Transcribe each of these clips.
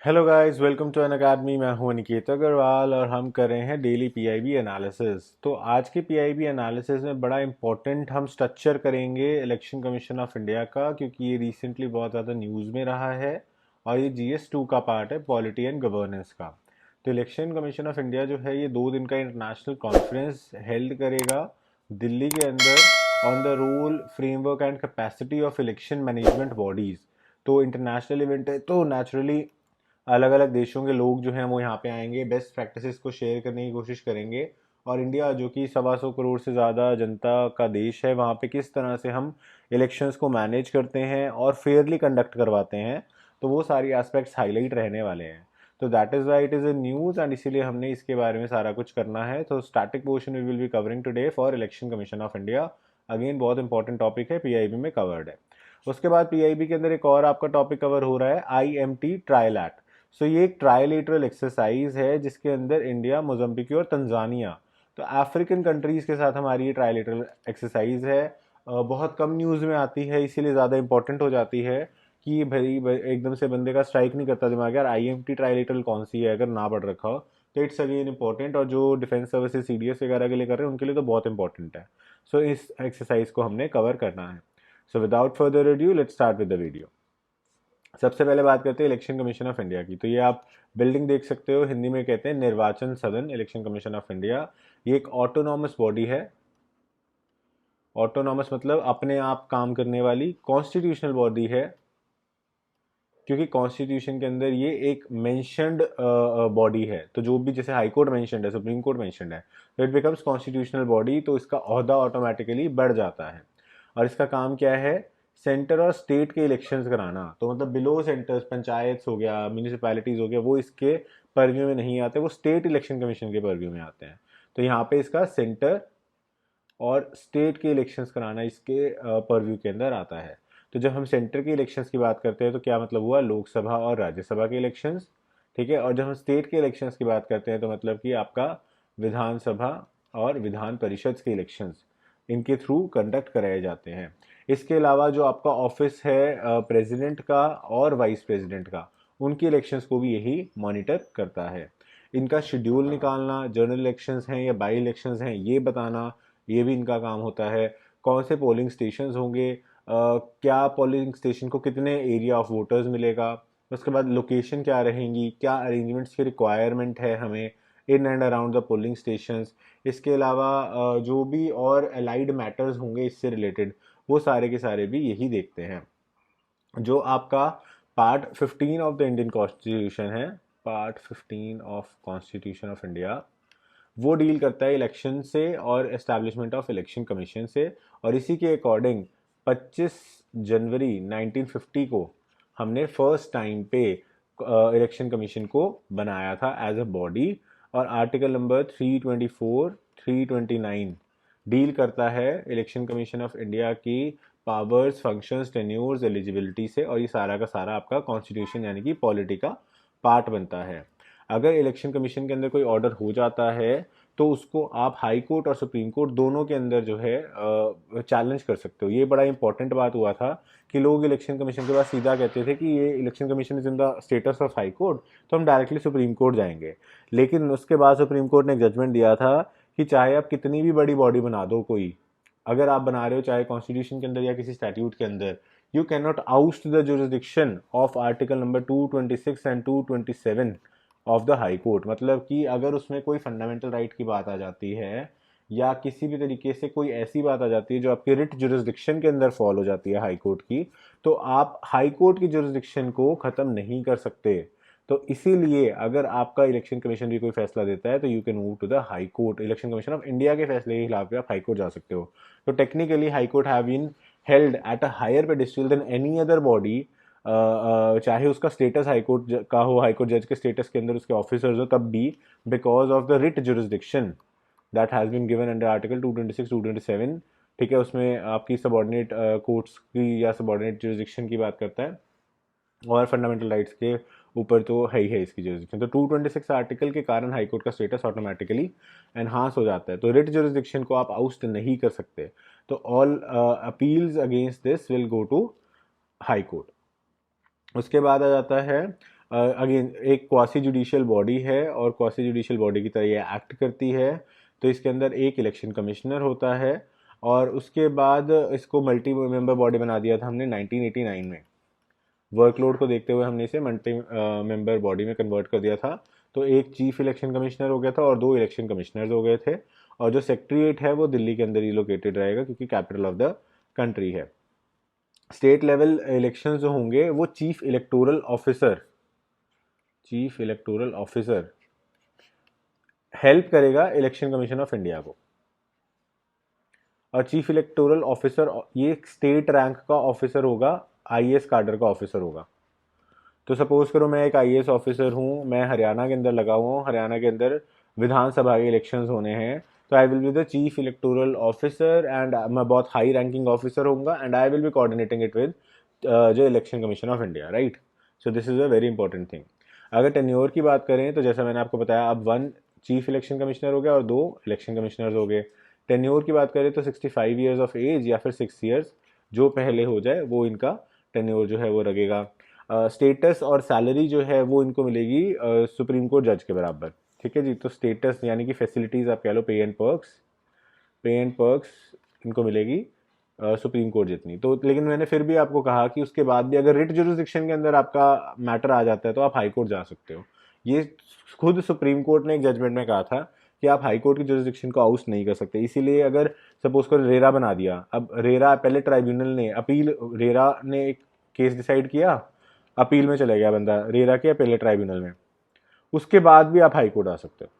Hello guys, welcome to Unacademy. मैं हूं अनिकेत अग्रवाल और हम कर रहे हैं डेली पीआईबी एनालिसिस। तो आज के पीआईबी एनालिसिस में बड़ा इंपॉर्टेंट हम स्ट्रक्चर करेंगे इलेक्शन कमीशन ऑफ इंडिया का, क्योंकि ये रिसेंटली बहुत ज़्यादा न्यूज़ में रहा है और ये जीएस 2 का पार्ट है, पॉलिटी एंड गवर्नेंस का। तो इलेक्शन कमीशन ऑफ इंडिया जो है ये 2 दिन का इंटरनेशनल कॉन्फ्रेंस हेल्ड करेगा दिल्ली के अंदर on the role, framework and capacity of election management bodies. तो इंटरनेशनल इवेंट है, तो नेचुरली अलग अलग देशों के लोग जो हैं वो यहाँ पे आएंगे, बेस्ट प्रैक्टिसेस को शेयर करने की कोशिश करेंगे। और इंडिया जो कि 125 करोड़ से ज़्यादा जनता का देश है, वहाँ पे किस तरह से हम इलेक्शंस को मैनेज करते हैं और फेयरली कंडक्ट करवाते हैं, तो वो सारी एस्पेक्ट्स हाईलाइट रहने वाले हैं। तो that is why it is a news and इसीलिए हमने इसके बारे में सारा कुछ करना है। तो static portion we will be covering today for election commission of India. Again बहुत इंपॉर्टेंट टॉपिक है, पीआईबी में कवर्ड है। उसके बाद पीआईबी के अंदर एक और आपका टॉपिक कवर हो रहा है, आईएमटी ट्रायल एक्ट। सो ये एक ट्रायलेटरल एक्सरसाइज है जिसके अंदर इंडिया, मोजम्बिक और तंजानिया, तो अफ्रीकन कंट्रीज के साथ हमारी ये ट्रायलेटरल एक्सरसाइज है। बहुत कम न्यूज़ में आती है, इसीलिए ज़्यादा इंपॉर्टेंट हो जाती है कि भाई एकदम से बंदे का स्ट्राइक नहीं करता दिमाग, यार आईएमटी ट्रायलेटरल कौन सी है, अगर ना पढ़ रखा हो तो इट्स अगेन इंपॉर्टेंट। और जो डिफेंस सर्विसेज सीडीएस वगैरह के लिए कर रहे हैं उनके लिए तो बहुत इंपॉर्टेंट है। सो इस एक्सरसाइज को हमने कवर करना है। So without further Rideau let's start with the video. सबसे पहले बात करते हैं इलेक्शन कमीशन ऑफ इंडिया की। तो ये आप बिल्डिंग देख सकते हो, हिंदी में कहते हैं निर्वाचन सदन, इलेक्शन कमीशन ऑफ इंडिया। ये एक ऑटोनॉमस बॉडी है। ऑटोनॉमस मतलब अपने आप काम करने वाली। कॉन्स्टिट्यूशनल बॉडी है क्योंकि कॉन्स्टिट्यूशन के अंदर ये एक मेंशनड बॉडी है। तो जो भी, जैसे हाई कोर्ट मेंशनड है, सुप्रीम कोर्ट मेंशनड है, तो इट बिकम्स कॉन्स्टिट्यूशनल बॉडी, तो इसका ओहदा ऑटोमेटिकली बढ़ जाता है। और इसका काम क्या है? सेंटर और स्टेट के इलेक्शंस कराना। तो मतलब बिलो सेंटर्स, पंचायत हो गया, म्यूनिसिपैलिटीज हो गया, वो इसके परव्यू में नहीं आते, वो स्टेट इलेक्शन कमीशन के परव्यू में आते हैं। तो यहाँ पे इसका सेंटर और स्टेट के इलेक्शंस कराना इसके परव्यू के अंदर आता है। तो जब हम सेंटर के इलेक्शंस की बात करते हैं तो क्या मतलब हुआ? लोकसभा और राज्यसभा के इलेक्शंस। ठीक है। और जब हम स्टेट के इलेक्शंस की बात करते हैं तो मतलब कि आपका विधानसभा और विधान परिषद के इलेक्शंस, इनके थ्रू कंडक्ट कराए जाते हैं। इसके अलावा जो आपका ऑफिस है प्रेसिडेंट का और वाइस प्रेसिडेंट का, उनकी इलेक्शंस को भी यही मॉनिटर करता है। इनका शेड्यूल निकालना, जनरल इलेक्शंस हैं या बाई इलेक्शंस हैं ये बताना, ये भी इनका काम होता है। कौन से पोलिंग स्टेशंस होंगे, क्या पोलिंग स्टेशन को कितने एरिया ऑफ वोटर्स मिलेगा, उसके बाद लोकेशन क्या रहेंगी, क्या अरेंजमेंट्स की रिक्वायरमेंट है हमें in and around the polling stations. इसके अलावा जो भी और अलाइड मैटर्स होंगे इससे रिलेटेड, वो सारे के सारे भी यही देखते हैं। जो आपका part 15 of the Indian constitution है, part 15 of constitution of India, वो डील करता है इलेक्शन से और एस्टैब्लिशमेंट ऑफ इलेक्शन कमीशन से। और इसी के अकॉर्डिंग 25 जनवरी 1950 को हमने फर्स्ट टाइम पे इलेक्शन कमीशन को बनाया था एज अ बॉडी। और आर्टिकल नंबर 324, 329 डील करता है इलेक्शन कमीशन ऑफ इंडिया की पावर्स, फंक्शंस, टेन्योर्स, एलिजिबिलिटी से। और ये सारा का सारा आपका कॉन्स्टिट्यूशन यानी कि पॉलिटी का पार्ट बनता है। अगर इलेक्शन कमीशन के अंदर कोई ऑर्डर हो जाता है तो उसको आप हाई कोर्ट और सुप्रीम कोर्ट दोनों के अंदर जो है चैलेंज कर सकते हो। ये बड़ा इंपॉर्टेंट बात हुआ था कि लोग इलेक्शन कमीशन के बाद सीधा कहते थे कि ये election commission is in the status of high court, तो हम डायरेक्टली सुप्रीम कोर्ट जाएंगे। लेकिन उसके बाद सुप्रीम कोर्ट ने एक जजमेंट दिया था कि चाहे आप कितनी भी बड़ी बॉडी बना दो कोई, अगर आप बना रहे हो चाहे कॉन्स्टिट्यूशन के अंदर या किसी स्टैट्यूट के अंदर, you can not oust the jurisdiction of article number 226 and 227 of the high court. मतलब कि अगर उसमें कोई फंडामेंटल राइट की बात आ जाती है या किसी भी तरीके से कोई ऐसी बात आ जाती है जो आपकी रिट जुरिस्डिक्शन के अंदर फॉल हो जाती है हाई कोर्ट की, तो आप हाई कोर्ट की जुरिस्डिक्शन को ख़त्म नहीं कर सकते। तो इसीलिए अगर आपका इलेक्शन कमीशन भी कोई फैसला देता है तो you can move to the high court. Election commission of India के फैसले के खिलाफ भी आप हाई कोर्ट जा सकते हो। तो technically high court have been held at a higher pedestal than any other body, चाहे उसका स्टेटस हाईकोर्ट का हो, हाईकोर्ट जज के स्टेटस के अंदर उसके ऑफिसर्स हो, तब भी because of the writ jurisdiction that has been given under article 226, 227। ठीक है, उसमें आपकी सबॉर्डिनेट कोर्ट्स की या सबॉर्डिनेट जुरिस्डिक्शन की बात करता है और फंडामेंटल राइट्स के ऊपर तो है ही है इसकी जुरिस्डिक्शन। तो 226 आर्टिकल के कारण हाईकोर्ट का स्टेटस ऑटोमेटिकली एनहांस हो जाता है। तो रिट जुरिस्डिक्शन को आप आउस्ट नहीं कर सकते। तो all appeals against this will go to high court. उसके बाद आ जाता है अगेन एक क्वासी जुडिशियल बॉडी है और क्वासी जुडिशियल बॉडी की तरह ये एक्ट करती है। तो इसके अंदर एक इलेक्शन कमिश्नर होता है और उसके बाद इसको मल्टी मेंबर बॉडी बना दिया था हमने 1989 में। वर्कलोड को देखते हुए हमने इसे मल्टी मेंबर बॉडी में कन्वर्ट कर दिया था। तो एक चीफ इलेक्शन कमिश्नर हो गया था और 2 इलेक्शन कमिश्नर्स हो गए थे। और जो सेक्रेटरीट है वो दिल्ली के अंदर ही लोकेटेड रहेगा क्योंकि कैपिटल ऑफ द कंट्री है। स्टेट लेवल इलेक्शन जो होंगे वो चीफ इलेक्टोरल ऑफिसर हेल्प करेगा इलेक्शन कमीशन ऑफ इंडिया को। और चीफ इलेक्टोरल ऑफिसर ये स्टेट रैंक का ऑफिसर होगा, आईएएस कार्डर का ऑफिसर होगा। तो सपोज करो मैं एक आईएएस ऑफिसर हूँ, मैं हरियाणा के अंदर लगा हुआ हूँ, हरियाणा के अंदर विधानसभा के इलेक्शंस होने हैं, तो I will be the chief electoral officer and मैं बहुत हाई रैंकिंग ऑफिसर होऊंगा and I will be coordinating it with जो election commission of India, right. So this is a very important thing. अगर tenure की बात करें तो जैसा मैंने आपको बताया, अब 1 चीफ इलेक्शन कमिश्नर हो गया और 2 इलेक्शन कमिश्नर्स हो गए। टेन्योर की बात करें तो 65 ईयर्स ऑफ एज या फिर 6 ईयर्स, जो पहले हो जाए वो इनका टेन्योर जो है वो लगेगा। स्टेटस और सैलरी जो है वो इनको मिलेगी सुप्रीम कोर्ट जज के बराबर, ठीक है जी। तो स्टेटस यानी कि फैसिलिटीज़ आप कह लो, पे एंड पर्क्स इनको मिलेगी सुप्रीम कोर्ट जितनी। तो लेकिन मैंने फिर भी आपको कहा कि उसके बाद भी अगर रिट जुरिसडिक्शन के अंदर आपका मैटर आ जाता है तो आप हाई कोर्ट जा सकते हो। ये खुद सुप्रीम कोर्ट ने एक जजमेंट में कहा था कि आप हाई कोर्ट की जुरिसडिक्शन को आउस्ट नहीं कर सकते। इसीलिए अगर सपोज कर रेरा बना दिया, अब रेरा पहले ट्राइब्यूनल ने रेरा ने एक केस डिसाइड किया, अपील में चले गया बंदा रेरा के पहले ट्राइब्यूनल में, उसके बाद भी आप हाई कोर्ट आ सकते हो।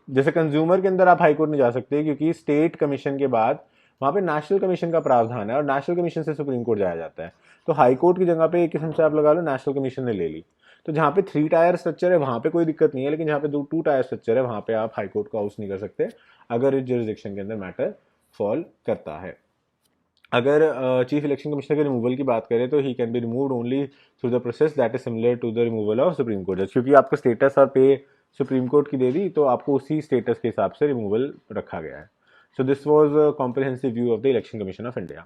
जैसे कंज्यूमर के अंदर आप हाई कोर्ट नहीं जा सकते क्योंकि स्टेट कमीशन के बाद वहाँ पे नेशनल कमीशन का प्रावधान है और नेशनल कमीशन से सुप्रीम कोर्ट जाया जाता है। तो हाई कोर्ट की जगह पे एक किस्म से आप लगा लो नेशनल कमीशन ने ले ली। तो जहाँ पे 3 टायर स्ट्रक्चर है वहाँ पे कोई दिक्कत नहीं है, लेकिन जहाँ पे 2 टायर स्ट्रक्चर है वहाँ पे आप हाई कोर्ट को हाउस नहीं कर सकते अगर इस जुरिसडिक्शन के अंदर मैटर फॉल करता है। अगर चीफ इलेक्शन कमिश्नर के रिमूवल की बात करें तो he can be removed only through the process that is similar to the removal of supreme court जज। क्योंकि आपको स्टेटस और पे सुप्रीम कोर्ट की दे दी तो आपको उसी स्टेटस के हिसाब से रिमूवल रखा गया है। So this was a comprehensive view of the election commission of India.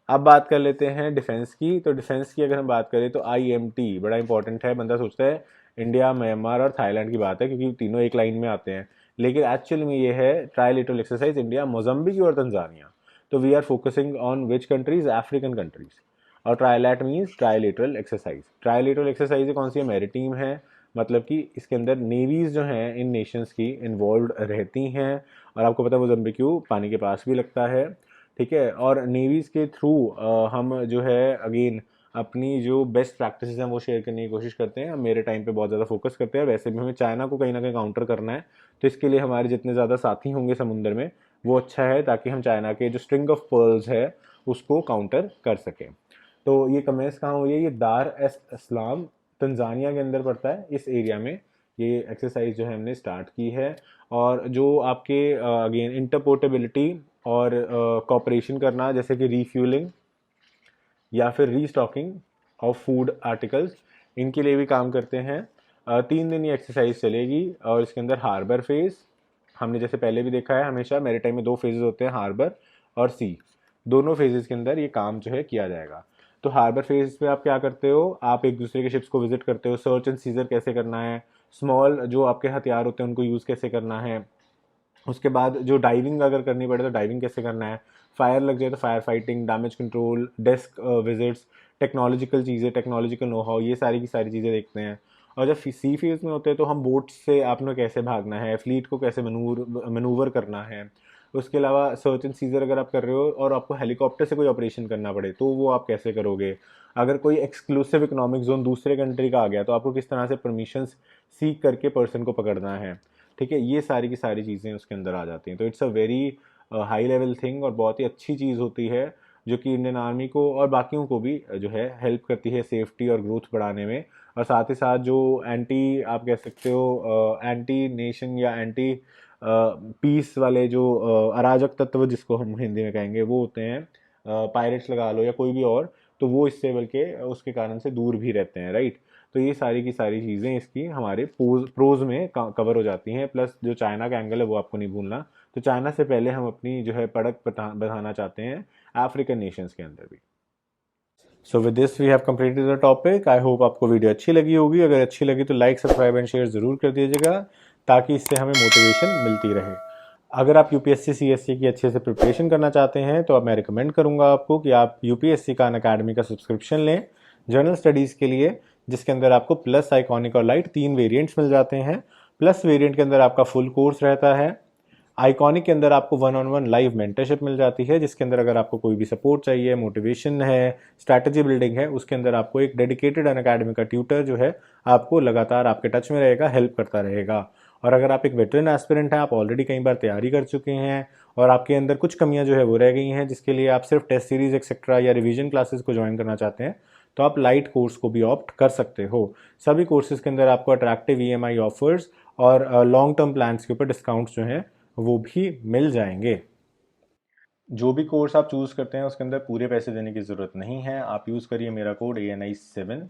अब बात कर लेते हैं डिफेंस की। तो डिफेंस की अगर हम बात करें तो IMT बड़ा इंपॉर्टेंट है। बंदा सोचता है इंडिया, म्यांमार और थाईलैंड की बात है क्योंकि तीनों एक लाइन में आते हैं, लेकिन एक्चुअल में ये है ट्राइलेटरल एक्सरसाइज इंडिया, मोजम्बिक और तंजानिया। तो we are focusing on which countries, African countries. और trilat means trilateral exercise. Trilateral exercise कौन सी है? मैरिटीम है, मतलब कि इसके अंदर नेवीज जो हैं इन नेशंस की इन्वॉल्व रहती हैं। और आपको पता है मोजम्बिक पानी के पास भी लगता है, ठीक है। और नेवीज़ के थ्रू हम जो है अगेन अपनी जो बेस्ट प्रैक्टिसेस हैं वो शेयर करने की कोशिश करते हैं। हम मेरे टाइम पे बहुत ज़्यादा फोकस करते हैं, वैसे भी हमें चाइना को कहीं ना कहीं काउंटर करना है। तो इसके लिए हमारे जितने ज़्यादा साथी होंगे समुंदर में वो अच्छा है, ताकि हम चाइना के जो स्ट्रिंग ऑफ पर्ल्स है उसको काउंटर कर सकें। तो ये कमेंस कहाँ हुई है? ये दार एस इस्लाम तंजानिया के अंदर पड़ता है, इस एरिया में ये एक्सरसाइज जो है हमने स्टार्ट की है। और जो आपके अगेन इंटरपोर्टेबिलिटी और कॉपरेशन करना, जैसे कि रीफ्यूलिंग या फिर रीस्टॉकिंग ऑफ फूड आर्टिकल्स, इनके लिए भी काम करते हैं। 3 दिन ये एक्सरसाइज चलेगी और इसके अंदर हार्बर फेज, हमने जैसे पहले भी देखा है हमेशा मैरीटाइम में 2 फेजेस होते हैं, हार्बर और सी। दोनों फेजेस के अंदर ये काम जो है किया जाएगा। तो हार्बर फेज पे आप क्या करते हो? आप एक दूसरे के शिप्स को विजिट करते हो, सर्च एंड सीजर कैसे करना है, स्मॉल जो आपके हथियार होते हैं उनको यूज़ कैसे करना है। उसके बाद जो डाइविंग अगर करनी पड़े तो डाइविंग कैसे करना है, फायर लग जाए तो fire fighting, damage control, desk visits, technological चीज़ें, टेक्नोलॉजिकल नो हाउ, ये सारी की सारी चीज़ें देखते हैं। और जब सी फेज में होते हैं तो हम बोट से आपने कैसे भागना है, फ्लीट को कैसे मनूवर करना है। उसके अलावा सर्च एंड सीजर अगर आप कर रहे हो और आपको हेलीकॉप्टर से कोई ऑपरेशन करना पड़े तो वो आप कैसे करोगे। अगर कोई एक्सक्लूसिव इकोनॉमिक जोन दूसरे कंट्री का आ गया तो आपको किस तरह से परमिशंस सीख करके पर्सन को पकड़ना है, ठीक है। ये सारी की सारी चीज़ें उसके अंदर आ जाती हैं। तो it's a very high level thing और बहुत ही अच्छी चीज़ होती है जो कि इंडियन आर्मी को और बाकियों को भी जो है हेल्प करती है सेफ्टी और ग्रोथ बढ़ाने में। और साथ ही साथ जो एंटी आप कह सकते हो एंटी नेशन या एंटी पीस वाले जो अराजक तत्व जिसको हम हिंदी में कहेंगे वो होते हैं, पायरेट्स लगा लो या कोई भी और, तो वो इससे बल्कि उसके कारण से दूर भी रहते हैं, राइट। तो ये सारी की सारी चीज़ें इसकी हमारे प्रोज में कवर हो जाती हैं। प्लस जो चाइना का एंगल है वो आपको नहीं भूलना। तो चाइना से पहले हम अपनी जो है बढ़ाना चाहते हैं अफ्रीकन नेशंस के अंदर भी। So with this we have completed the topic. I hope आपको वीडियो अच्छी लगी होगी। अगर अच्छी लगी तो लाइक, सब्सक्राइब एंड शेयर ज़रूर कर दीजिएगा ताकि इससे हमें मोटिवेशन मिलती रहे। अगर आप यूपीएससी सीएससी की अच्छे से प्रिपरेशन करना चाहते हैं तो अब मैं रिकमेंड करूंगा आपको कि आप यूपीएससी का अनअकैडमी का सब्सक्रिप्शन लें जनरल स्टडीज़ के लिए, जिसके अंदर आपको प्लस, आइकॉनिक और लाइट 3 वेरिएंट्स मिल जाते हैं। प्लस वेरिएंट के अंदर आपका फुल कोर्स रहता है। आइकॉनिक के अंदर आपको 1-on-1 लाइव मेंटरशिप मिल जाती है, जिसके अंदर अगर आपको कोई भी सपोर्ट चाहिए, मोटिवेशन है, स्ट्रैटेजी बिल्डिंग है, उसके अंदर आपको एक डेडिकेटेड अनअकैडमी का ट्यूटर जो है आपको लगातार आपके टच में रहेगा, हेल्प करता रहेगा। और अगर आप एक वेटरन एस्पिरेंट हैं, आप ऑलरेडी कई बार तैयारी कर चुके हैं और आपके अंदर कुछ कमियां जो है वो रह गई हैं, जिसके लिए आप सिर्फ टेस्ट सीरीज एक्सेट्रा या रिवीजन क्लासेस को ज्वाइन करना चाहते हैं, तो आप लाइट कोर्स को भी ऑप्ट कर सकते हो। सभी कोर्सेज के अंदर आपको अट्रैक्टिव ईएमआई ऑफर्स और लॉन्ग टर्म प्लान्स के ऊपर डिस्काउंट्स जो हैं वो भी मिल जाएंगे। जो भी कोर्स आप चूज़ करते हैं उसके अंदर पूरे पैसे देने की ज़रूरत नहीं है। आप यूज़ करिए मेरा कोड ANI7,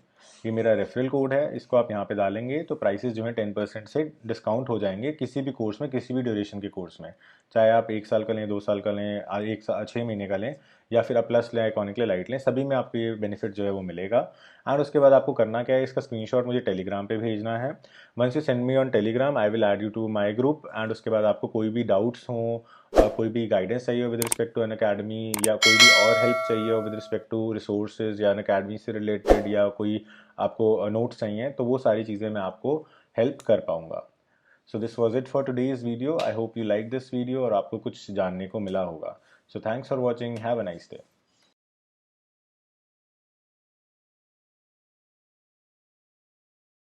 ये मेरा रेफरल कोड है। इसको आप यहाँ पे डालेंगे तो प्राइसेस जो हैं 10% से डिस्काउंट हो जाएंगे किसी भी कोर्स में, किसी भी ड्यूरेशन के कोर्स में। चाहे आप 1 साल का लें, 2 साल का लें, 6 महीने का लें, या फिर आप प्लस लें, आइकॉनिक लें, लाइट लें, सभी में आपको ये बेनिफिट जो है वो मिलेगा। एंड उसके बाद आपको करना क्या है, इसका स्क्रीनशॉट मुझे टेलीग्राम पे भेजना है। Once you send me on Telegram I will add you to my group. And उसके बाद आपको कोई भी डाउट्स हों, कोई भी गाइडेंस चाहिए हो with respect to Unacademy, या कोई भी और हेल्प चाहिए हो विद रिस्पेक्ट टू रिसोर्सेज या अन अकेडमी से रिलेटेड, या कोई आपको नोट्स चाहिए, तो वो सारी चीज़ें मैं आपको हेल्प कर पाऊँगा। So this was it for today's video. I hope you like this video और आपको कुछ जानने को मिला होगा। So thanks for watching. Have a nice day.